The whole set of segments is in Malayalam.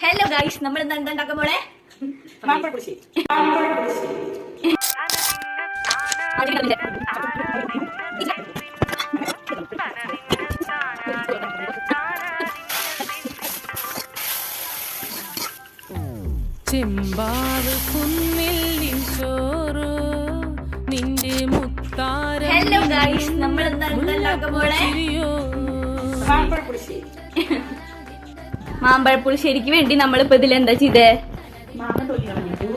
ഹലോ ഗൈസ്, നമ്മൾ ഇന്ന് എന്താ ഉണ്ടാക്കാൻ പോണേ? മാമ്പഴപ്പുളിശ്ശേരി. ചെമ്പാവ് കുന്നിൽ ചോറ് നിന്റെ മുത്താര. ഹലോ ഗൈസ്, നമ്മൾ എന്താ ഉണ്ടാക്കാൻ പോണേ? മാമ്പഴപ്പുളിശ്ശേരിക്ക് വേണ്ടി നമ്മളിപ്പോ ഇതിൽ എന്താ ചെയ്തേ? മാങ്ങ തൊലി കളഞ്ഞിട്ടു,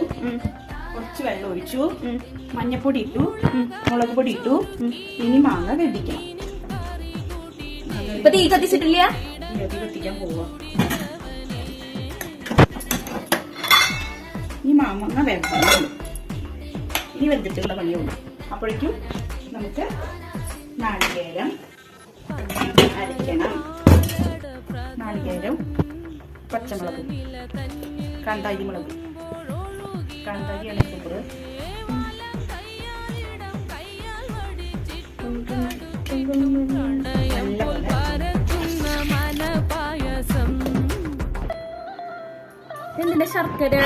കുറച്ച് വെള്ളം ഒഴിച്ചു, മഞ്ഞപ്പൊടി ഇട്ടു, മുളക് പൊടി ഇട്ടു. ഇനി മാങ്ങ വെന്തിക്കണം. ഇപ്പൊ തീ കത്തിച്ചിട്ടില്ല? തീ കത്തിക്കാൻ പോവാ. ഈ മാങ്ങ വെന്തണം. ഇനി വെന്തിട്ടുള്ള പണിയുള്ളൂ. അപ്പോഴേക്കും നമുക്ക് നാളികേരം അരയ്ക്കണം. നാളികേരം, പച്ചമുളക്, കാന്താരി മുളക്, കാന്താരിയാണ് സൂപ്പർ. എന്തിന്റെ ശർക്കര?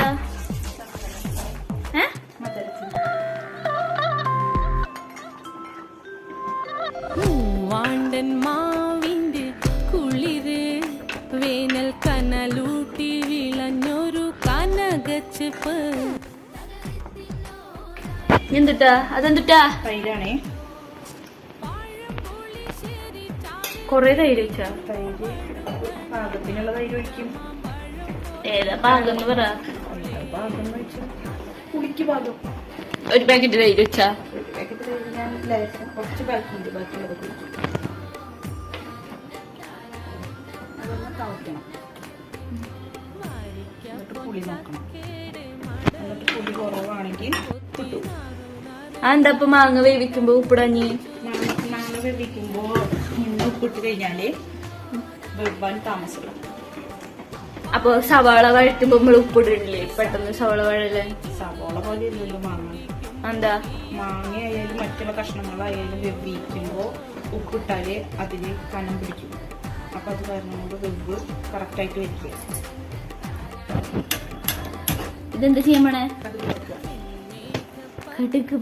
വാണ്ടൻ മാവിന്റെ കുളിര് വേനൽ കനലൂട്ടി വിളഞ്ഞൊരു കനകച്ചെപ്പ്. എന്തുട്ടാ? അതെന്തുട്ടാ? തൈരാണേ. കൊറേ തൈര് വെച്ചാ? തൈര് പാകത്തിനുള്ള തൈര് ഒഴിക്കും. ഏതാ പാകം എന്ന് പറ. പാകം വെച്ചാൽ പുളിക്ക് പാകം. ഒരു പാക്കറ്റ് തൈര് വെച്ചാ? ഒരു പാക്കറ്റ് തൈര് ഞാൻ ലേശം കുറച്ച് ബാക്കിയുണ്ട്, ബാക്കിയുള്ളത് കുഴിക്കും. അതൊന്ന് തളയ്ക്കണം. എന്നിട്ട് പുളി നോക്കണം. എന്നിട്ട് പുളി കുറവാണെങ്കിൽ കിട്ടും. എന്താ ഇപ്പൊ മാങ്ങ വേവിക്കുമ്പോ ഉപ്പിടഞ്ഞി? മാങ്ങ വേവിക്കുമ്പോൾ ഉപ്പിട്ട് കഴിഞ്ഞാല് വെവ്വാൻ താമസമില്ല. അപ്പൊ സവാള വഴറ്റുമ്പോ നമ്മള് ഉപ്പിടില്ലേ പെട്ടെന്ന്? സവാള വഴല സവാള പോലെ ഇല്ലല്ലോ മാങ്ങ. എന്താ? മാങ്ങ ആയാലും മറ്റുള്ള കഷ്ണങ്ങളായാലും വെവിക്കുമ്പോൾ ഉപ്പിട്ടാല് അതില് കനം പിടിക്കും. അപ്പൊ അത് കാരണം കൊണ്ട് വെവ് കറക്റ്റായിട്ട് വയ്ക്കുക. ഇതെന്താ ചെയ്യണേ? കടുക് വറുക്കുക. കടുക്